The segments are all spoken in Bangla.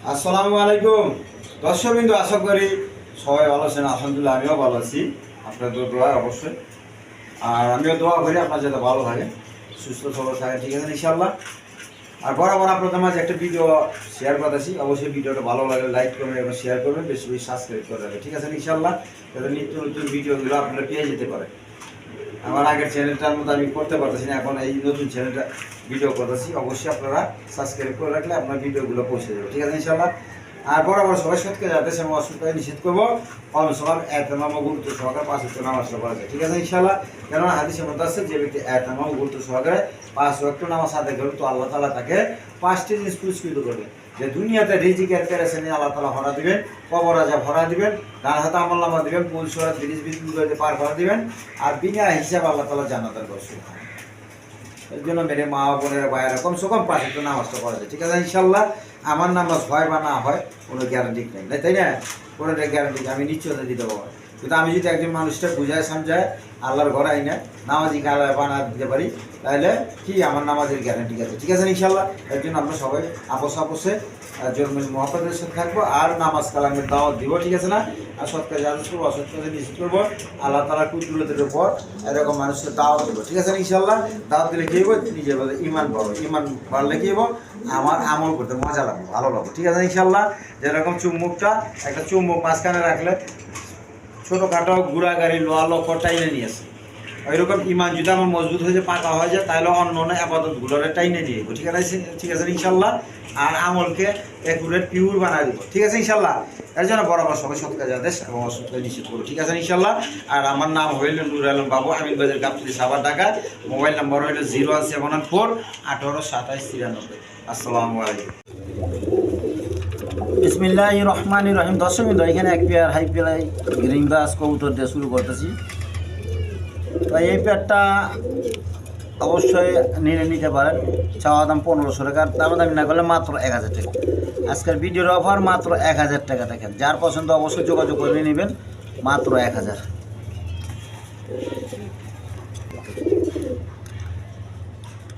আসসালামু আলাইকুম দর্শকবৃন্দ, আশা করি সবাই ভালো আছেন। আলহামদুলিল্লাহ আমিও ভালো আছি, আপনাদের দোয়া অবশ্যই। আর আমিও দোয়া করি আপনার যাতে ভালো থাকে, সুস্থ সবল থাকে, ঠিক আছে ইনশাআল্লাহ। আর বরাবর আপনাদের মাঝে একটা ভিডিও শেয়ার করতেছি, অবশ্যই ভিডিওটা ভালো লাগলে লাইক করবেন এবং শেয়ার করবেন, বেশি বেশি সাবস্ক্রাইব করে রাখবেন, ঠিক আছে ইনশাআল্লাহ, যাতে নিত্য নতুন ভিডিওগুলো আপনারা পেয়ে যেতে পারে। আমার আগের চ্যানেলটার মতো আমি করতে পারতেছি না, এখন এই নতুন চ্যানেলটা ভিডিও করতেছি, অবশ্যই আপনারা সাবস্ক্রাইব করে রাখলে আপনার ভিডিওগুলো পৌঁছে যাবে, ঠিক আছে ইনশাআল্লাহ। আর বরাবর সবাই সৎকে যাতে সে অসুখকে নিষেধ করবো, কম সকাল এতনাম গুরুত্ব সহকারে 5 ওয়াক্ত নামাজ পড়া যায়, ঠিক আছে ইনশাআল্লাহ। কেননা হাদিসের মধ্যে আছে, যে ব্যক্তি এতনাম গুরুত্ব সহকারে 5 ওয়াক্ত নামাজ আদায় করবে, তো আল্লাহ তাআলা তাকে 5টি জিনিস পুরস্কৃত করবে। যে দুনিয়াতে রিজিকের পেরেশানি আল্লাহ তাআলা হরা দিবেন, কবর আযাব হরা দিবেন, ডান হাতে আমলনামা দিবেন, পুরস্কার 30 বিন্দু পার করে দিবেন, আর বিনা হিসাবে আল্লাহ তাআলা জান্নাতের করবে। এর জন্য মেরে মা বোনের ভাইয়েরা কমসে কম 5 ওয়াক্ত নামাজটা পড়া যায়, ঠিক আছে ইনশাআল্লাহ। আমার নামাজ হয় বা না হয় কোনো গ্যারান্টি নেই, তাই না? কোনো গ্যারান্টি আমি নিশ্চয়তা দিতে পারবো, কিন্তু আমি যদি একজন মানুষটা বুঝায় সমঝায় আল্লাহর ঘরে আইনা নামাজি গালা বানা দিতে পারি, তাহলে কি আমার নামাজের গ্যারান্টি আছে, ঠিক আছে ইনশাআল্লাহ। এর জন্য আমরা সবাই আপোষে জন্মের মহব্বতের সাথে থাকবো, আর নামাজ কালামের দাওয়াত দিব, ঠিক আছে না? আর সৎ কাজে আদেশ করবো, অসৎ কাজে নিষেধ করবো, আল্লাহ তাআলার কুদরতের উপর এরকম মানুষকে দাওয়াত দেবো, ঠিক আছে ইনশাআল্লাহ। দাওয়াত দিলে কী হবো? নিজের বলে ইমান পাবো, ইমান বাড়লে কী হবো? আমার আমল করতে মজা লাগবে, ভালো লাগবে, ঠিক আছে ইনশাআল্লাহ। যেরকম চুম্বুকটা, একটা চুম্বক মাঝখানে রাখলে ছোটোখাটো ঘোড়া গাড়ি লোহা লক্ষ্য টাইনে নিয়ে আসে, ওইরকম ইমান যদি আমার মজবুত হয়ে যায়, পাকা হয়ে যায়, তাহলে অন্য অন্য আপাততগুলোরে টাইনে নিয়ে যাবো, ঠিক আছে ইনশাআল্লাহ। আর আমলকে একুরেট পিওর বানায় দেবো, ঠিক আছে ইনশাআল্লাহ। এর জন্য বরাবর সবাই সৎ কাজে আদেশ এবং অসৎ কাজে নিষেধ করবো, ঠিক আছে ইনশাআল্লাহ। আর আমার নাম হইল নূর আলম বাবু, আমিন বাজার গাবতলী সাভার, ঢাকা। মোবাইল নাম্বার হইল 01714 18 27 93। আসসালামু আলাইকুম। বিসমিল্লাহির রহমানির রহিম। দর্শকবৃন্দ, এখানে এক পেয়ার হাই পেলাই গ্রিনবাস কবুতর দিয়ে শুরু করতেছি। তো এই পেয়ারটা অবশ্যই নিতে পারেন, চাওয়া দাম 1500 টাকা, দামাদামি না করলে মাত্র 1000 টাকা। আজকের ভিডিওর অফার মাত্র 1000 টাকা। দেখেন, যার পছন্দ অবশ্যই যোগাযোগ করে নেবেন, মাত্র 1000।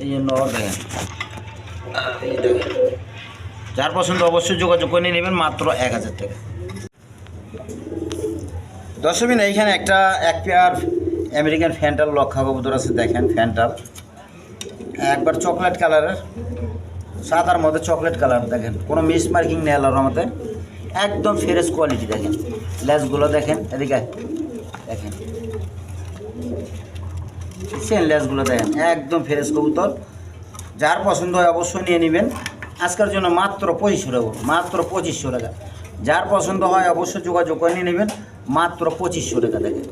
এই জন্য দেখেন, এই দেখেন, যার পছন্দ অবশ্যই যোগাযোগ করে নেবেন, মাত্র 1000 টাকা। দর্শকবৃন্দ, এইখানে এক পেয়ার আমেরিকান ফ্যান্টাল লক্ষা কবুতর আছে। দেখেন, ফ্যান্টাল একবার চকলেট কালারের, সাদার মধ্যে চকলেট কালার। দেখেন, কোনো মিস মার্কিং নেই আল্লাহর রহমতে, একদম ফ্রেশ কোয়ালিটি। দেখেন লেজগুলো, দেখেন এদিকে, দেখেন সেন লেজগুলো, দেখেন একদম ফ্রেশ কবুতর। যার পছন্দ হয় অবশ্যই নিয়ে নেবেন। আজকের জন্য মাত্র 2500 টাকা, মাত্র 2500 টাকা। যার পছন্দ হয় অবশ্যই যোগাযোগ করে নিয়ে নেবেন, মাত্র 2500 টাকা। দেখেন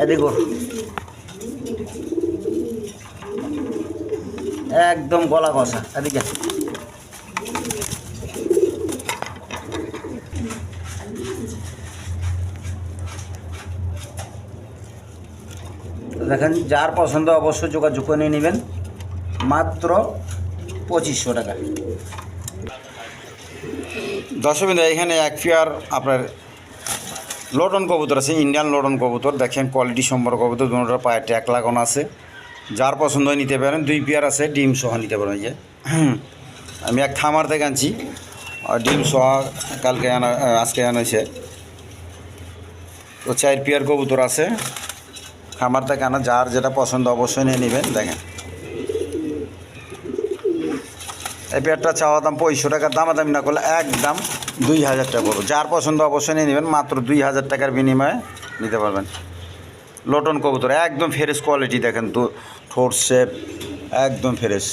এদিকে একদম গলা কষা, এদিকে দেখেন, যার পছন্দ অবশ্যই যোগাযোগ করে নিয়ে নেবেন, মাত্র 2500 টাকা। দর্শকবৃন্দ, এখানে এক পেয়ার আপনার লটন কবুতর আছে, ইন্ডিয়ান লটন কবুতর। দেখেন কোয়ালিটি সম্পর্ক কবুতর, দুটোর পায়ে ট্যাগ লাগানো আছে। যার পছন্দ হয় নিতে পারেন। 2 পেয়ার আছে, ডিম সহ নিতে পারেন। এই যে আমি এক খামার থেকে আনছি, ডিম সহ আজকে আনাইছে। তো 4 পেয়ার কবুতর আছে খামার থেকে আনা। যার যেটা পছন্দ অবশ্যই নিয়ে নেবেন। দেখেন এই পেয়ারটা চাওয়া দাম 2500 টাকা, দামাদামি না করলে একদম 2000 টাকা পড়বে। যার পছন্দ অবশ্যই নিয়ে নেবেন, মাত্র 2000 টাকার বিনিময়ে নিতে পারবেন। লটন কবুতর একদম ফ্রেশ কোয়ালিটি। দেখেন তো, ঠোঁট শেপ একদম ফ্রেশ।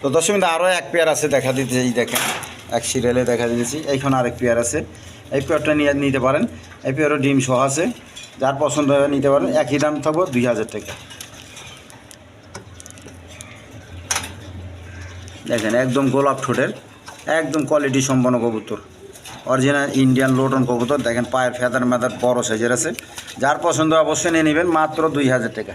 তো দর্শকবৃন্দ, আরও এক পেয়ার আছে দেখা দিতে, এই দেখেন এক সিরিয়ালে দেখা দিয়েছি। এইখানে আরেক পেয়ার আছে, এই পেয়ারটা নিতে পারেন। এই পেয়ারও ডিম সহ আছে, যার পছন্দ হয় নিতে পারেন। একই দাম থাকবে 2000 টাকা। দেখেন একদম গোলাপ ঠোঁটের, একদম কোয়ালিটি সম্পন্ন কবুতর, অরিজিনাল ইন্ডিয়ান লটন কবুতর। দেখেন পায়ের ফেদার মেদার বড় সাইজের আছে। যার পছন্দ অবশ্যই নিয়ে নেবেন, মাত্র 2000 টাকা।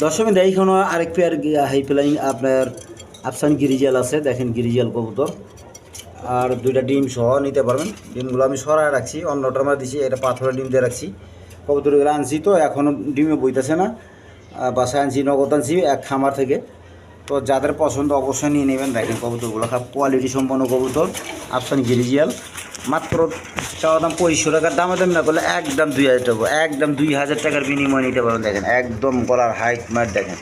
দর্শকবৃন্দ, এইখানে আরেক পেয়ার হাই ফ্লাইং আপনার আফসান গিরিজাল আছে। দেখেন গিরিজাল কবুতর, আর 2টা ডিম সহ নিতে পারবেন। ডিমগুলো আমি সরায় রাখছি, অন্যটার মধ্যে দিচ্ছি, এটা পাথরের ডিম দিয়ে রাখছি। কবুতরগুলো আনছি, তো এখনও ডিমে বইতেছে না, বাসায় আনছি, নগদ আনছি এক খামার থেকে। তো যাদের পছন্দ অবশ্যই নিয়ে নেবেন। দেখেন কবুতরগুলো সব কোয়ালিটি সম্পন্ন কবুতর, আফসান গিরিজিয়াল। মাত্র চাওয়া দাম 2500 টাকার, দামে দাম না করলে একদম 2000 টাকা, একদম 2000 টাকার বিনিময় নিতে পারেন। দেখেন একদম গলার হাইট মার দেখেন,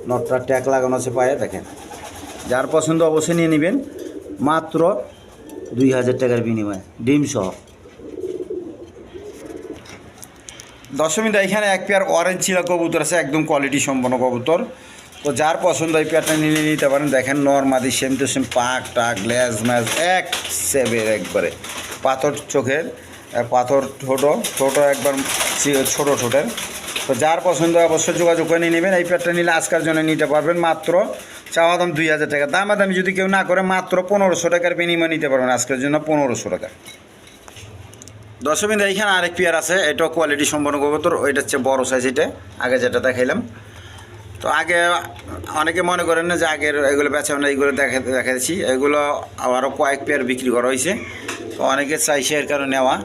নটটা ট্যাগ লাগানো আছে পায়ে। দেখেন যার পছন্দ অবশ্যই নিয়ে নেবেন, মাত্র 2000 টাকার বিনিময়ে ডিম সহ। দশমিটা এখানে এক পেয়ার অরেঞ্জ চিলা কবুতর আছে, একদম কোয়ালিটি সম্পন্ন কবুতর। তো যার পছন্দ এই পেয়ারটা নিয়ে নিতে পারেন। দেখেন নর্মাদি সেম টু সেম, পাক টাক লেজ ম্যাজ এক সেবের, একবারে পাথর চোখের, পাথর ছোটো একবার ছোটো ঠোঁটের। তো যার পছন্দ অবশ্যই যোগাযোগ করে নিয়ে নেবেন। এই পেয়ারটা নিলে আজকের জন্য নিতে পারবেন মাত্র চাওয়া দাম 2000 টাকা, দামি যদি কেউ না করে মাত্র 1500 টাকার বিনিময় নিতে পারবেন আজকের জন্য 1500 টাকা। দশমিন এইখানে আরেক পেয়ার আছে, এটাও কোয়ালিটি সম্পন্ন কবুতর, ওইটা হচ্ছে বড়ো সাইজ। এটা আগে যেটা দেখাইলাম, তো আগে অনেকে মনে করেন না যে আগের এগুলো বেচা না, এইগুলো দেখাচ্ছি, এগুলো আরও কয়েক পেয়ার বিক্রি করা হয়েছে। তো অনেকে চাইছে এর কারণে নেওয়া।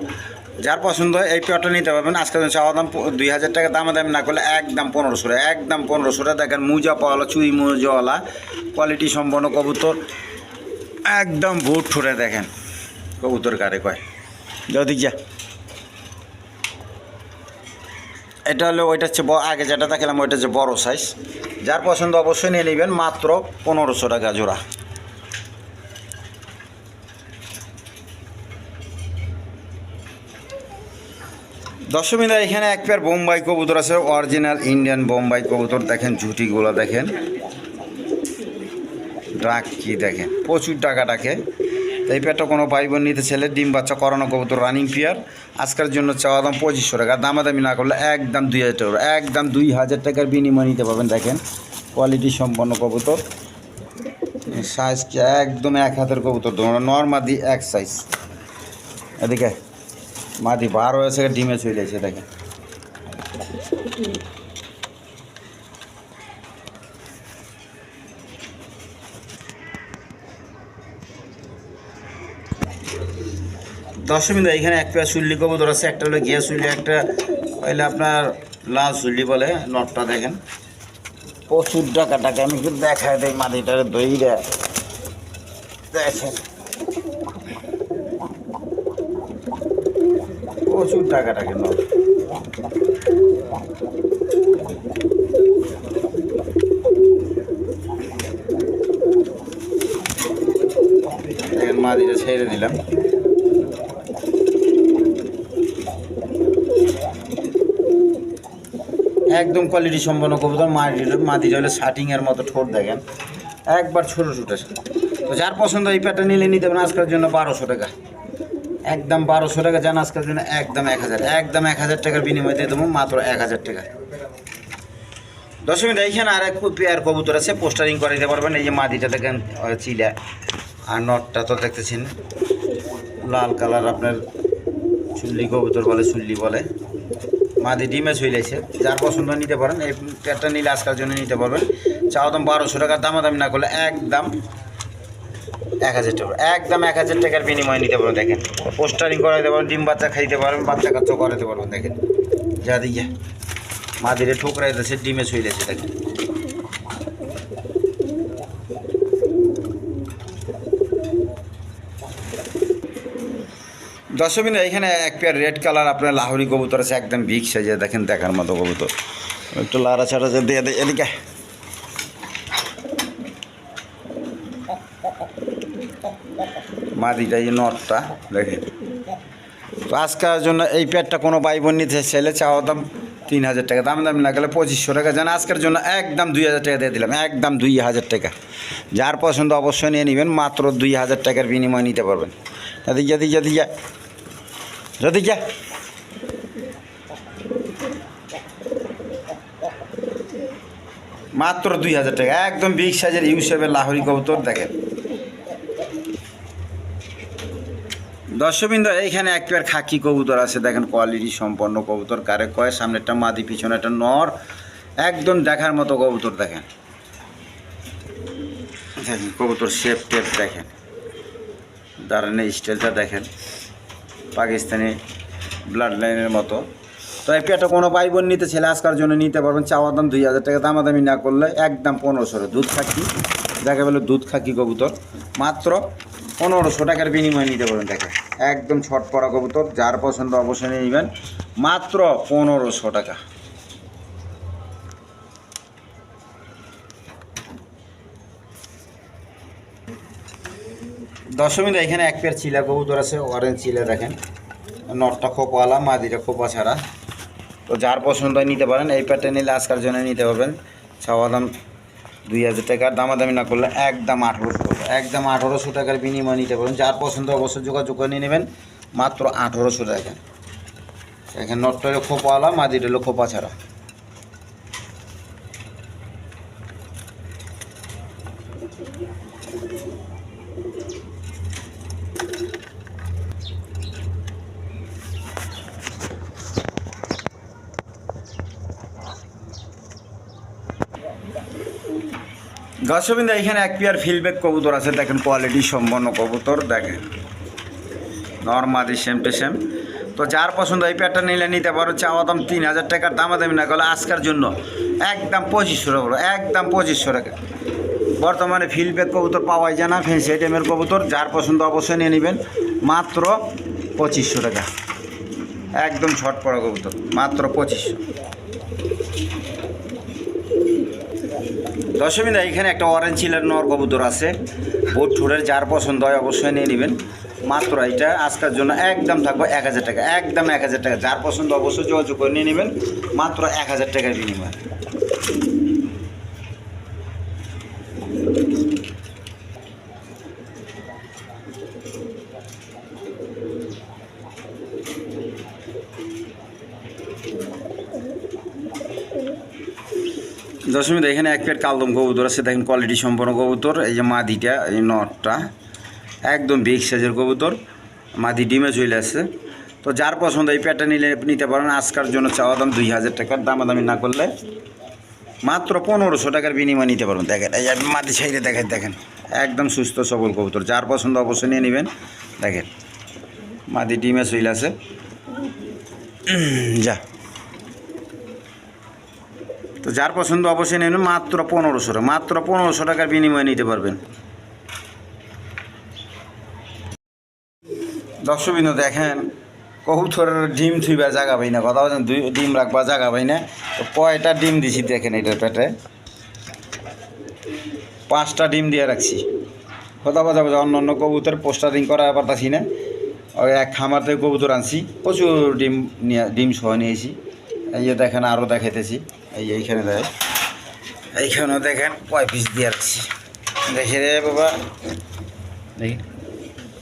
যার পছন্দ হয় এই পেয়ারটা নিতে পারবেন। আজকের চাওয়া দাম 2000 টাকা, দামি না করলে একদম 1500 টাকা, একদম 1500 টাকা। দেখেন মুজা পাওয়ালা, চুই মুজাওয়ালা কোয়ালিটি সম্পন্ন কবুতর, একদম ভুট ঠোঁটে। দেখেন কবুতর কারে কয় যদি যা, এটা হলো ওইটা হচ্ছে আগে যেটা দেখালাম ওইটা হচ্ছে বড়ো সাইজ। যার পছন্দ অবশ্যই নিয়ে নেবেন, মাত্র 1500 টাকা জোড়া। দশমিনা এখানে এক পেয়ার বোম্বাই কবুতর আছে, অরিজিনাল ইন্ডিয়ান বোম্বাই কবুতর। দেখেন ঝুটিগুলো দেখেন, ডাক কি দেখেন, প্রচুর টাকা ডাকে। এই পেয়ারটা কোনো ভাই বোন নিতে ছেলে ডিম বাচ্চা করানো কবুতর, রানিং পেয়ার। আজকের জন্য চাওয়া দাম 2500 টাকা, দামি না করলে একদম 2000 টাকা, একদম 2000 টাকার বিনিময় নিতে পারবেন। দেখেন কোয়ালিটি সম্পন্ন কবুতর, সাইজ একদম এক হাতের কবুতর, নর্মাদি এক সাইজ। এদিকে মাদি 12 হয়েছে, ডিমে চলে এসে দেখেন। দশমিন এইখানে এক পেয়ার সুল্লি কবুতর আছে, একটা হলো ঘিয়া সুল্লি, একটা হইলে আপনার লাল সুল্লি বলে। নটটা দেখেন প্রচুর টাকা টাকা, আমি একটু দেখায় দেয় মাদিটারে দইরা দেখেন, প্রচুর টাকা টাকা নট। দেখেন মাদিটা ছেড়ে দিলাম। একদম কোয়ালিটি সম্পন্ন কবুতর, মাদিটা হলে শার্টিংয়ের মতো ঠোঁট দেখেন, একবার ছোটো ছোটো। তো যার পছন্দ এই প্যাটার্ন নিলে নিতে পারেন আজকের জন্য 1200 টাকা, একদম 1200 টাকা। যান আজকের জন্য একদম 1000, একদম 1000 টাকার বিনিময় দিয়ে দেবো মাত্র 1000 টাকা। দশমিন এইখানে আর এক পেয়ার কবুতর আছে, পোস্টারিং করে দিতে পারবেন। এই যে মাদিটা দেখেন চিলা, আর নটটা তো দেখতেছেন লাল কালার, আপনার চুল্লি কবুতর বলে, চুল্লি বলে। মাদি ডিমে চলেছে, যার পছন্দ নিতে পারেন। এই পেয়ারটা নিলে আজকের জন্য নিতে পারবেন। চাওয়া দাম 1200 টাকা, দামি না করলে একদম 1000 টাকা, একদম 1000 টাকার বিনিময়ে নিতে পারবেন। দেখেন পোস্টারিং করাইতে পারবেন, ডিম বাচ্চা খাইতে পারবেন, বাচ্চা কাচ্চা করাতে পারবেন। দেখেন যা দিকে মাদিরে ঠোকরাই দিয়েছে, ডিমে চলেছে। দেখেন দশমিন এইখানে এক পেয়ার রেড কালার আপনার লাহোরি কবুতর আছে, একদম বিগ সাইজে। দেখেন দেখার মতো কবুতর, একটু লাড়া ছাড়া দিয়ে দেয় এদিকে। মাদিটা এই নটটা দেখেন। তো আজকের জন্য এই পেয়ারটা কোনো ভাই বোন নিতে চাইলে চাওয়া দাম 3000 টাকা, দামি না গেলে 2500 টাকা। যেন আজকের জন্য একদম 2000 টাকা দিয়ে দিলাম, একদম 2000 টাকা। যার পছন্দ অবশ্যই নিয়ে নেবেন, মাত্র 2000 টাকার বিনিময় নিতে পারবেন। যদি যা মাত্র 2000 টাকা, একদম বিগ সাইজের ইউসেফের লাহোরি কবুতর। দেখেন দর্শকবৃন্দ এইখানে এক পেয়ার খাকি কবুতর আছে, দেখেন কোয়ালিটি সম্পন্ন কবুতর। কারে কয়, সামনেরটা মাদি, পিছনে একটা নর, একদম দেখার মতো কবুতর। দেখেন দেখেন কবুতর শেপ টেপ দেখেন, দাঁড়ানোর স্টাইলটা দেখেন, পাকিস্তানি ব্লাড লাইনের মতো। তো এই পেটে কোনো ভাই বোন নিতে ছেলে আজকার জন্য নিতে পারবেন, চাওয়া দাম 2000 টাকা, দামাদামি না করলে একদম 1500। দুধ খাকি, যাকে বলে দুধ খাকি কবুতর, মাত্র 1500 টাকার বিনিময়ে নিতে পারবেন। দেখেন একদম ছট পড়া কবুতর, যার পছন্দ অবশ্যই নিয়ে নেবেন, মাত্র 1500 টাকা। দশমী এখানে এক পেয়ার চিলা কবুতর আছে, অরেঞ্জ চিলা। দেখেন নটটা খোপাওয়ালা, মাদিটা খোপা ছাড়া। তো যার পছন্দ হয় নিতে পারেন। এই পেয়ারটা নিলে আজকার জন্য নিতে পারবেন, চাওয়া দাম 2000 টাকা, দামাদামি না করলে একদম 1800 টাকা। একদম 1800 টাকার বিনিময়ে নিতে পারেন। যার পছন্দ অবশ্যই যোগাযোগ করে নিয়ে নেবেন, মাত্র 1800 টাকা। এখানে নটটা হলো খোপাওয়ালা, মাদিটা হলো খোপা ছাড়া। দর্শকবৃন্দ এখানে এক পেয়ার ফিল্ডব্যাক কবুতর আছে। দেখেন কোয়ালিটি সম্পন্ন কবুতর, দেখেন নর্মাদি সেম টু সেম। তো যার পছন্দ এই পেয়ারটা নিলে নিতে পারো, চাওয়া দাম 3000 টাকার, দামাদামি না করলে আজকের জন্য একদম 2500 টাকা, একদম 2500 টাকা। বর্তমানে ফিল্ডব্যাক কবুতর পাওয়াই যায় না, ফেন্সি আইটেমের কবুতর। যার পছন্দ অবশ্যই নিয়ে নেবেন, মাত্র 2500 টাকা। একদম ছট পড়া কবুতর, মাত্র 2500। দর্শকবৃন্দ এখানে একটা অরেঞ্জ চিলার নর কবুতর আছে, বোট ঠোঁটের। যার পছন্দ হয় অবশ্যই নিয়ে নেবেন, মাত্র এটা আজকের জন্য একদম থাকবে 1000 টাকা, একদম 1000 টাকা। যার পছন্দ অবশ্যই যোগাযোগ করে নিয়ে নেবেন, মাত্র 1000 টাকার বিনিময়ে। দশমী এখানে এক পেয়ার কালদম কবুতর আছে। দেখেন কোয়ালিটি সম্পন্ন কবুতর। এই যে মাদিটা, এই নটটা একদম বিগ সাইজের কবুতর, মাদি ডিমে চলে আসছে। তো যার পছন্দ এই পেয়ারটা নিতে পারেন। আজকের জন্য চাওয়া দাম 2000 টাকার, দামাদামি না করলে মাত্র 1500 টাকার বিনিময় নিতে পারবেন। দেখেন এই মাদি সাইডে দেখেন, দেখেন একদম সুস্থ সবল কবুতর। যার পছন্দ অবশ্যই নিয়ে নেবেন। দেখেন মাদি ডিমে চলে আসে, যা। তো যার পছন্দ অবশ্যই নেবেন, মাত্র 1500 টাকা, মাত্র 1500 টাকার বিনিময়ে নিতে পারবেন। দর্শকবৃন্দ দেখেন কবুতরের ডিম থুইবা জায়গা পাই না, কথা বলছেন, 2 ডিম রাখবা জায়গা পাই না। তো কয়টা ডিম দিছি দেখেন, এটার পেটে 5টা ডিম দিয়ে রাখছি। কথা বলছে অন্য অন্য কবুতর পোস্টারিং করা পারতাছি না। ওই এক খামার থেকে কবুতর আনছি, প্রচুর ডিম সহ নিয়েছি। এই যে দেখেন আরও দেখাইতেছি, এইখানে দেখেন, এইখানেও দেখেন কয় পিস দিয়ে রাখছি। দেখে রে বাবা, দেখি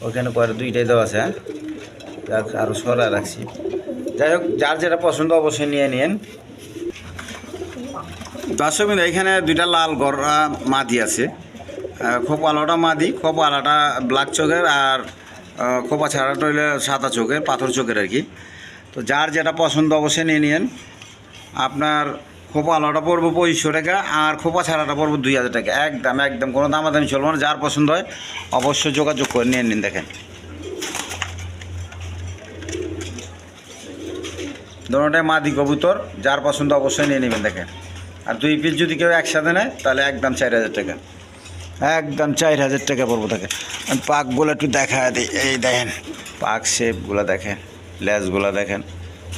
ওখানে কয় 2টাই দেওয়া আছে। হ্যাঁ আরও সরা রাখছি। যাই হোক, যার যেটা পছন্দ অবশ্যই নিয়ে নিন। দর্শকবৃন্দ এখানে 2টা লাল গররা মাদি আছে। খোপা আলাটা মাদি, খোপা আলাটা ব্ল্যাক চোখের, আর খোপা ছাড়াটা হইলে সাদা চোখের, পাথর চোখের আর কি। তো যার যেটা পছন্দ অবশ্যই নিয়ে নিন। আপনার খোপা আলাটা পড়বো 2500 টাকা, আর খোপা ছাড়াটা পড়বো 2000 টাকা। একদম একদম কোনো দামাদামি চলবো না। যার পছন্দ হয় অবশ্যই যোগাযোগ করে নিয়ে নিন। দেখেন দোনোটাই মাদি কবুতর, যার পছন্দ অবশ্যই নিয়ে নেবেন। দেখেন আর 2 পিস যদি কেউ একসাথে নেয় তাহলে একদম 4000 টাকা, একদম 4000 টাকা পড়বো। দেখেন পাকগুলো একটু দেখা দিই, এই দেখেন পাক শেপগুলো দেখেন, লেজগুলো দেখেন,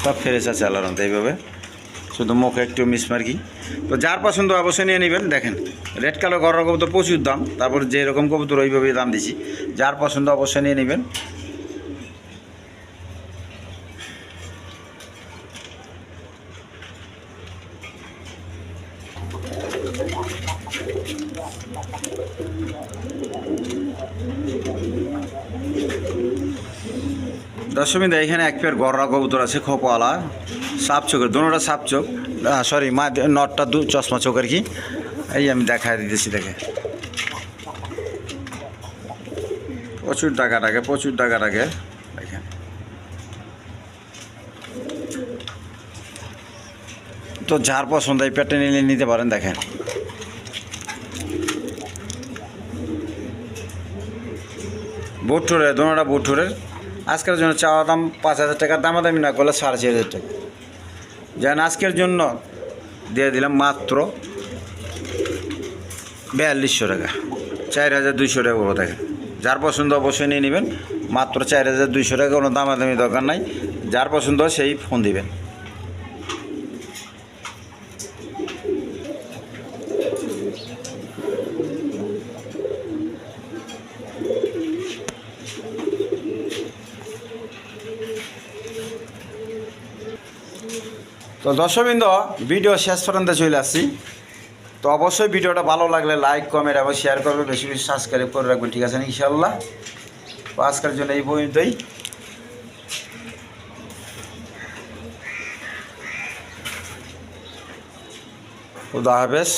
সব ফ্রেশ আছে আল্লাহর রহমতে। এইভাবে শুধু মুখে একটু মিসমার্কি। তো যার পছন্দ অবশ্যই নিয়ে নেবেন। দেখেন রেড কালার গররা কবুতর প্রচুর দাম, তারপর যেরকম কবুতর ওইভাবেই দাম দিছি। যার পছন্দ অবশ্যই নিয়ে নেবেন। দর্শকবৃন্দ এখানে এক পেয়ার গররা কবুতর আছে, খোপওয়ালা, সাপ চোখের, দুটোটা সাপ চোখ, সরি মা নটটা চশমা চোখ আর কি। এই আমি দেখা দিতেছি। দেখে প্রচুর টাকা টাকে, প্রচুর টাকা টাকে। দেখেন তো যার পছন্দ এই পেয়ারটা নিলে নিতে পারেন। দেখেন বুটুরের, দুটোটা বুটুরের। আজকের জন্য চাওয়া দাম 5000 টাকা, দামাদামি না করলে 4500 টাকা। যেন আজকের জন্য দিয়ে দিলাম মাত্র 4200 টাকা, 4200 টাকা বড় থাকে। যার পছন্দ অবশ্যই নিয়ে নেবেন, মাত্র 4200 টাকা, কোনো দামাদামি দরকার নাই। যার পছন্দ সেই ফোন দিবেন। তো দর্শকবৃন্দ, ভিডিও শেষ পর্যন্ত চলে আসছি। তো অবশ্যই ভিডিওটা ভালো লাগলে লাইক, কমেন্ট এবং শেয়ার করবেন, বেশি বেশি সাবস্ক্রাইব করে রাখবেন, ঠিক আছে ইনশাল্লাহ। তো আজকের জন্য এই পর্যন্তই। খুদা হাফেজ।